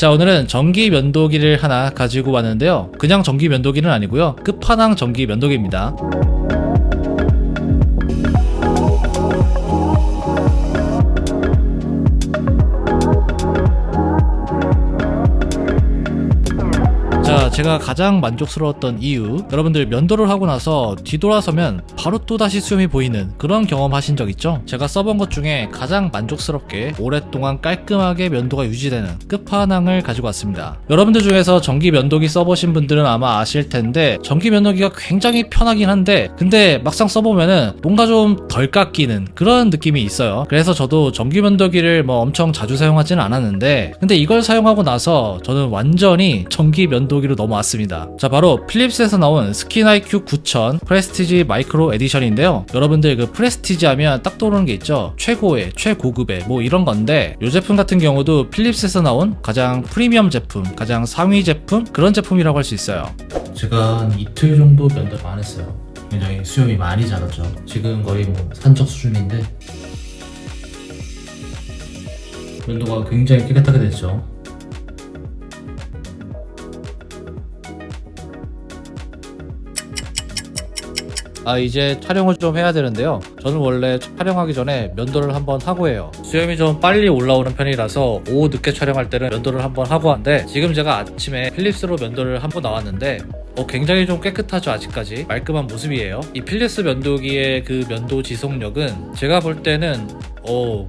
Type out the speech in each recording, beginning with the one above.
자, 오늘은 전기 면도기를 하나 가지고 왔는데요, 그냥 전기 면도기는 아니고요, 끝판왕 전기 면도기입니다. 자, 제가 가장 만족스러웠던 이유, 여러분들 면도를 하고 나서 뒤돌아서면 바로 또다시 수염이 보이는 그런 경험 하신 적 있죠? 제가 써본 것 중에 가장 만족스럽게 오랫동안 깔끔하게 면도가 유지되는 끝판왕을 가지고 왔습니다. 여러분들 중에서 전기 면도기 써보신 분들은 아마 아실 텐데, 전기 면도기가 굉장히 편하긴 한데 근데 막상 써보면은 뭔가 좀 덜 깎이는 그런 느낌이 있어요. 그래서 저도 전기 면도기를 뭐 엄청 자주 사용하지는 않았는데, 근데 이걸 사용하고 나서 저는 완전히 전기 면도기로 넘어왔습니다. 자, 바로 필립스에서 나온 스킨 IQ 9000 프레스티지 마이크로 에디션인데요, 여러분들 그 프레스티지 하면 딱 떠오르는 게 있죠. 최고의, 최고급의 뭐 이런 건데, 이 제품 같은 경우도 필립스에서 나온 가장 프리미엄 제품, 가장 상위 제품, 그런 제품이라고 할 수 있어요. 제가 한 이틀 정도 면도를 안 했어요. 굉장히 수염이 많이 자랐죠. 지금 거의 뭐 산적 수준인데 면도가 굉장히 깨끗하게 됐죠. 이제 촬영을 좀 해야 되는데요, 저는 원래 촬영하기 전에 면도를 한번 하고 해요. 수염이 좀 빨리 올라오는 편이라서 오후 늦게 촬영할 때는 면도를 한번 하고 하는데, 지금 제가 아침에 필립스로 면도를 한번 나왔는데 굉장히 좀 깨끗하죠. 아직까지 말끔한 모습이에요. 이 필립스 면도기의 그 면도 지속력은 제가 볼 때는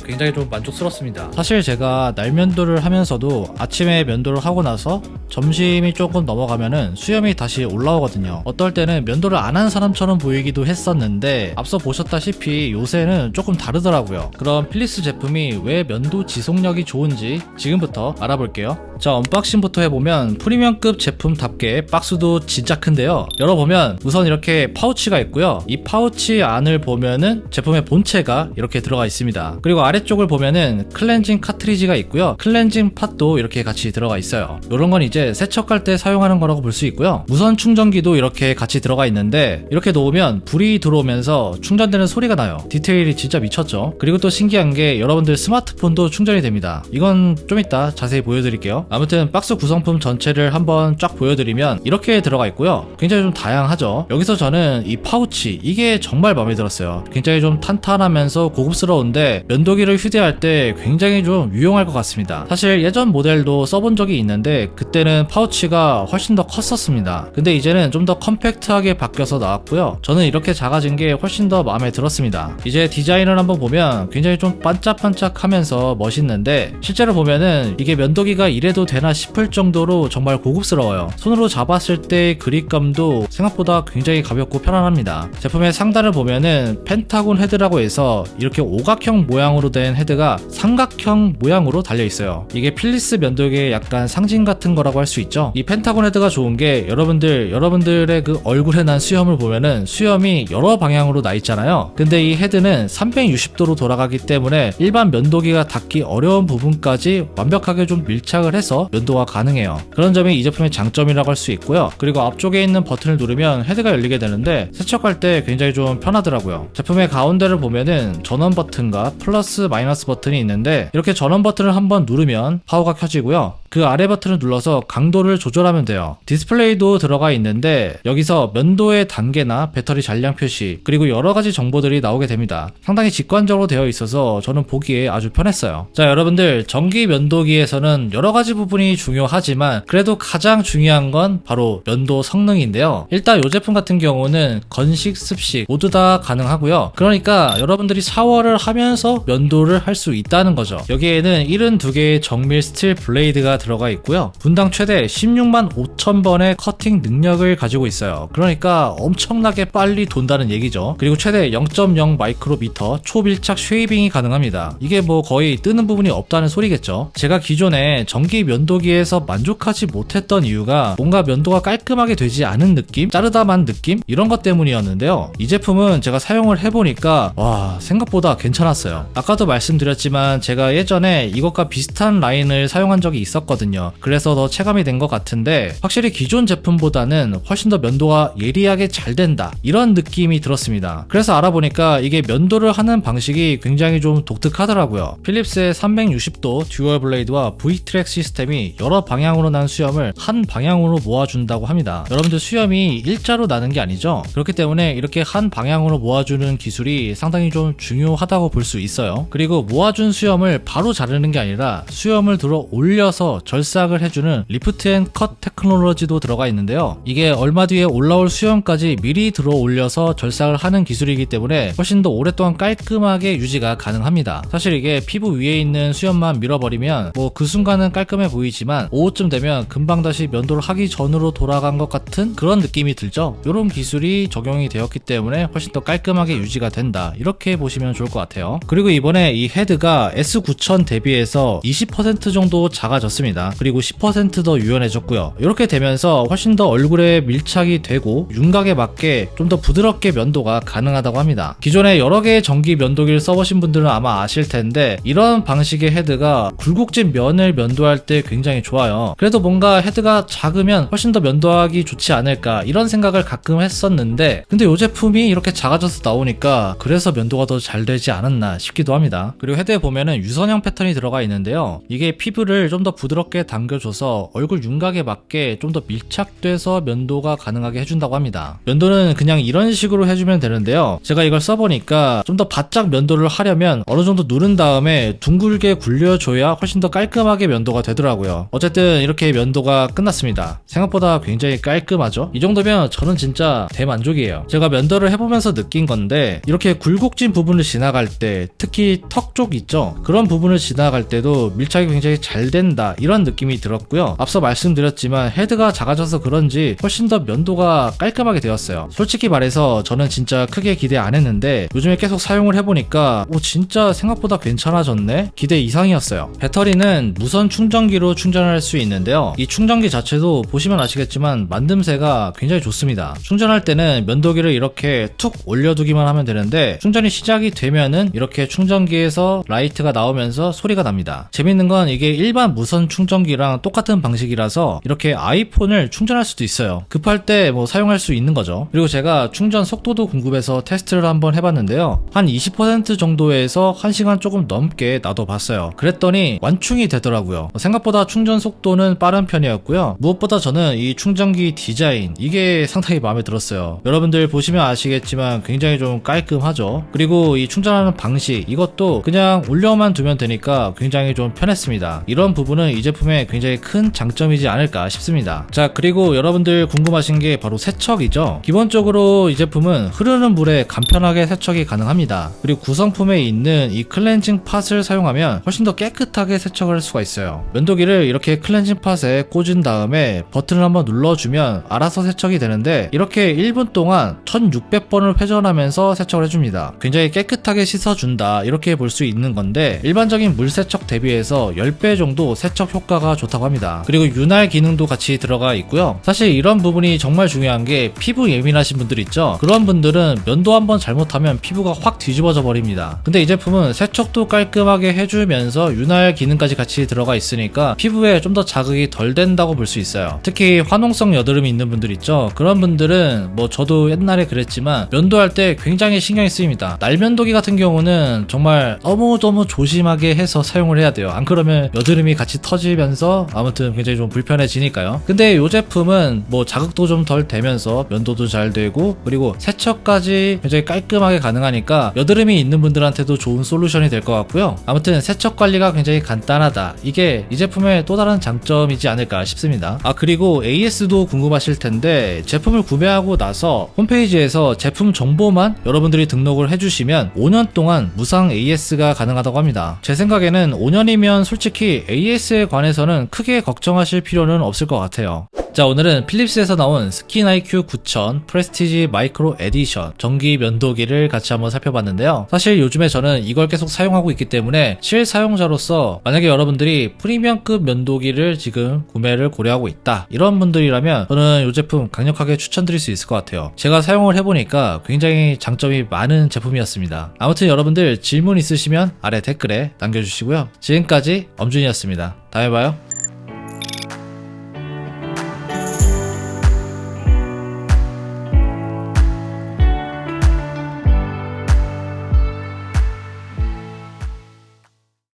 굉장히 좀 만족스럽습니다. 사실 제가 날 면도를 하면서도 아침에 면도를 하고 나서 점심이 조금 넘어가면은 수염이 다시 올라오거든요. 어떨 때는 면도를 안 한 사람처럼 보이기도 했었는데, 앞서 보셨다시피 요새는 조금 다르더라고요. 그럼 필립스 제품이 왜 면도 지속력이 좋은지 지금부터 알아볼게요. 자, 언박싱부터 해보면 프리미엄급 제품답게 박스도 진짜 큰데요, 열어보면 우선 이렇게 파우치가 있고요, 이 파우치 안을 보면은 제품의 본체가 이렇게 들어가 있습니다. 그리고 아래쪽을 보면은 클렌징 카트리지가 있고요, 클렌징 팟도 이렇게 같이 들어가 있어요. 이런 건 이제 세척할 때 사용하는 거라고 볼 수 있고요, 무선 충전기도 이렇게 같이 들어가 있는데, 이렇게 놓으면 불이 들어오면서 충전되는 소리가 나요. 디테일이 진짜 미쳤죠. 그리고 또 신기한 게 여러분들 스마트폰도 충전이 됩니다. 이건 좀 이따 자세히 보여드릴게요. 아무튼 박스 구성품 전체를 한번 쫙 보여드리면 이렇게 들어가 있고요, 굉장히 좀 다양하죠. 여기서 저는 이 파우치, 이게 정말 마음에 들었어요. 굉장히 좀 탄탄하면서 고급스러운데 면도기를 휴대할 때 굉장히 좀 유용할 것 같습니다. 사실 예전 모델도 써본 적이 있는데 그때는 파우치가 훨씬 더 컸었습니다. 근데 이제는 좀 더 컴팩트하게 바뀌어서 나왔고요, 저는 이렇게 작아진 게 훨씬 더 마음에 들었습니다. 이제 디자인을 한번 보면 굉장히 좀 반짝반짝하면서 멋있는데, 실제로 보면은 이게 면도기가 이래도 되나 싶을 정도로 정말 고급스러워요. 손으로 잡았을 때 그립감도 생각보다 굉장히 가볍고 편안합니다. 제품의 상단을 보면은 펜타곤 헤드라고 해서 이렇게 오각형 모양으로 된 헤드가 삼각형 모양으로 달려 있어요. 이게 필립스 면도기의 약간 상징 같은 거라고 할 수 있죠. 이 펜타곤 헤드가 좋은 게, 여러분들의 그 얼굴에 난 수염을 보면은 수염이 여러 방향으로 나 있잖아요. 근데 이 헤드는 360도로 돌아가기 때문에 일반 면도기가 닿기 어려운 부분까지 완벽하게 좀 밀착을 해서 면도가 가능해요. 그런 점이 이 제품의 장점이라고 할 수 있고요. 그리고 앞쪽에 있는 버튼을 누르면 헤드가 열리게 되는데 세척할 때 굉장히 좀 편하더라고요. 제품의 가운데를 보면은 전원 버튼과 플러스 마이너스 버튼이 있는데, 이렇게 전원 버튼을 한번 누르면 파워가 켜지고요, 그 아래 버튼을 눌러서 강도를 조절하면 돼요. 디스플레이도 들어가 있는데 여기서 면도의 단계나 배터리 잔량 표시, 그리고 여러가지 정보들이 나오게 됩니다. 상당히 직관적으로 되어 있어서 저는 보기에 아주 편했어요. 자, 여러분들 전기 면도기에서는 여러가지 부분이 중요하지만 그래도 가장 중요한 건 바로 면도 성능인데요, 일단 이 제품 같은 경우는 건식, 습식 모두 다 가능하고요, 그러니까 여러분들이 샤워를 하면서 면도를 할 수 있다는 거죠. 여기에는 72개의 정밀 스틸 블레이드가 들어가 있고요, 분당 최대 16만 5천 번의 커팅 능력을 가지고 있어요. 그러니까 엄청나게 빨리 돈다는 얘기죠. 그리고 최대 0.0 마이크로미터 초밀착 쉐이빙이 가능합니다. 이게 뭐 거의 뜨는 부분이 없다는 소리겠죠. 제가 기존에 전기 면도기에서 만족하지 못했던 이유가 뭔가 면도가 깔끔하게 되지 않은 느낌? 자르다만 느낌? 이런 것 때문이었는데요, 이 제품은 제가 사용을 해보니까 생각보다 괜찮았어요. 아까도 말씀드렸지만 제가 예전에 이것과 비슷한 라인을 사용한 적이 있었거든요. 있었거든요. 그래서 더 체감이 된 것 같은데 확실히 기존 제품보다는 훨씬 더 면도가 예리하게 잘 된다 이런 느낌이 들었습니다. 그래서 알아보니까 이게 면도를 하는 방식이 굉장히 좀 독특하더라고요. 필립스의 360도 듀얼 블레이드와 V트랙 시스템이 여러 방향으로 난 수염을 한 방향으로 모아준다고 합니다. 여러분들 수염이 일자로 나는 게 아니죠? 그렇기 때문에 이렇게 한 방향으로 모아주는 기술이 상당히 좀 중요하다고 볼 수 있어요. 그리고 모아준 수염을 바로 자르는 게 아니라 수염을 들어 올려서 절삭을 해주는 리프트 앤 컷 테크놀로지도 들어가 있는데요. 이게 얼마 뒤에 올라올 수염까지 미리 들어 올려서 절삭을 하는 기술이기 때문에 훨씬 더 오랫동안 깔끔하게 유지가 가능합니다. 사실 이게 피부 위에 있는 수염만 밀어버리면 뭐 그 순간은 깔끔해 보이지만 오후쯤 되면 금방 다시 면도를 하기 전으로 돌아간 것 같은 그런 느낌이 들죠. 이런 기술이 적용이 되었기 때문에 훨씬 더 깔끔하게 유지가 된다 이렇게 보시면 좋을 것 같아요. 그리고 이번에 이 헤드가 S9000 대비해서 20% 정도 작아졌습니다. 그리고 10% 더 유연해졌고요. 이렇게 되면서 훨씬 더 얼굴에 밀착이 되고 윤곽에 맞게 좀 더 부드럽게 면도가 가능하다고 합니다. 기존에 여러 개의 전기 면도기를 써보신 분들은 아마 아실 텐데 이런 방식의 헤드가 굴곡진 면을 면도할 때 굉장히 좋아요. 그래도 뭔가 헤드가 작으면 훨씬 더 면도하기 좋지 않을까 이런 생각을 가끔 했었는데 근데 이 제품이 이렇게 작아져서 나오니까 그래서 면도가 더 잘 되지 않았나 싶기도 합니다. 그리고 헤드에 보면은 유선형 패턴이 들어가 있는데요. 이게 피부를 좀 더 부드럽게 당겨줘서 얼굴 윤곽에 맞게 좀 더 밀착돼서 면도가 가능하게 해준다고 합니다. 면도는 그냥 이런 식으로 해주면 되는데요. 제가 이걸 써보니까 좀 더 바짝 면도를 하려면 어느 정도 누른 다음에 둥글게 굴려줘야 훨씬 더 깔끔하게 면도가 되더라고요. 어쨌든 이렇게 면도가 끝났습니다. 생각보다 굉장히 깔끔하죠? 이 정도면 저는 진짜 대만족이에요. 제가 면도를 해보면서 느낀 건데 이렇게 굴곡진 부분을 지나갈 때 특히 턱 쪽 있죠? 그런 부분을 지나갈 때도 밀착이 굉장히 잘 된다 이런 느낌이 들었고요. 앞서 말씀드렸지만 헤드가 작아져서 그런지 훨씬 더 면도가 깔끔하게 되었어요. 솔직히 말해서 저는 진짜 크게 기대 안 했는데 요즘에 계속 사용을 해보니까 진짜 생각보다 괜찮아졌네? 기대 이상이었어요. 배터리는 무선 충전기로 충전할 수 있는데요. 이 충전기 자체도 보시면 아시겠지만 만듦새가 굉장히 좋습니다. 충전할 때는 면도기를 이렇게 툭 올려두기만 하면 되는데 충전이 시작이 되면은 이렇게 충전기에서 라이트가 나오면서 소리가 납니다. 재밌는 건 이게 일반 무선 충전기랑 똑같은 방식이라서 이렇게 아이폰을 충전할 수도 있어요. 급할 때 뭐 사용할 수 있는 거죠. 그리고 제가 충전 속도도 궁금해서 테스트를 한번 해봤는데요. 한 20% 정도에서 1시간 조금 넘게 놔둬봤어요. 그랬더니 완충이 되더라고요. 생각보다 충전 속도는 빠른 편이었고요. 무엇보다 저는 이 충전기 디자인 이게 상당히 마음에 들었어요. 여러분들 보시면 아시겠지만 굉장히 좀 깔끔하죠. 그리고 이 충전하는 방식 이것도 그냥 올려만 두면 되니까 굉장히 좀 편했습니다. 이런 부분은 이 제품의 굉장히 큰 장점이지 않을까 싶습니다. 자, 그리고 여러분들 궁금하신 게 바로 세척이죠. 기본적으로 이 제품은 흐르는 물에 간편하게 세척이 가능합니다. 그리고 구성품에 있는 이 클렌징 팟을 사용하면 훨씬 더 깨끗하게 세척을 할 수가 있어요. 면도기를 이렇게 클렌징 팟에 꽂은 다음에 버튼을 한번 눌러주면 알아서 세척이 되는데 이렇게 1분 동안 1600번을 회전하면서 세척을 해줍니다. 굉장히 깨끗하게 씻어준다 이렇게 볼 수 있는 건데 일반적인 물 세척 대비해서 10배 정도 세척 효과가 좋다고 합니다. 그리고 윤활 기능도 같이 들어가 있고요. 사실 이런 부분이 정말 중요한 게 피부 예민하신 분들 있죠? 그런 분들은 면도 한번 잘못하면 피부가 확 뒤집어져 버립니다. 근데 이 제품은 세척도 깔끔하게 해주면서 윤활 기능까지 같이 들어가 있으니까 피부에 좀 더 자극이 덜 된다고 볼 수 있어요. 특히 화농성 여드름이 있는 분들 있죠? 그런 분들은 뭐 저도 옛날에 그랬지만 면도할 때 굉장히 신경이 쓰입니다. 날면도기 같은 경우는 정말 너무 조심하게 해서 사용을 해야 돼요. 안 그러면 여드름이 같이 터지면서 아무튼 굉장히 좀 불편해지니까요. 근데 이 제품은 뭐 자극도 좀 덜 되면서 면도도 잘 되고 그리고 세척까지 굉장히 깔끔하게 가능하니까 여드름이 있는 분들한테도 좋은 솔루션이 될 것 같고요. 아무튼 세척 관리가 굉장히 간단하다. 이게 이 제품의 또 다른 장점이지 않을까 싶습니다. 그리고 AS도 궁금하실 텐데 제품을 구매하고 나서 홈페이지에서 제품 정보만 여러분들이 등록을 해주시면 5년 동안 무상 AS가 가능하다고 합니다. 제 생각에는 5년이면 솔직히 AS에 관해서는 크게 걱정하실 필요는 없을 것 같아요. 자, 오늘은 필립스에서 나온 스킨 IQ 9000 프레스티지 마이크로 에디션 전기 면도기를 같이 한번 살펴봤는데요. 사실 요즘에 저는 이걸 계속 사용하고 있기 때문에 실사용자로서 만약에 여러분들이 프리미엄급 면도기를 지금 구매를 고려하고 있다 이런 분들이라면 저는 이 제품 강력하게 추천드릴 수 있을 것 같아요. 제가 사용을 해보니까 굉장히 장점이 많은 제품이었습니다. 아무튼 여러분들 질문 있으시면 아래 댓글에 남겨주시고요. 지금까지 엄준이었습니다. 다음에 봐요.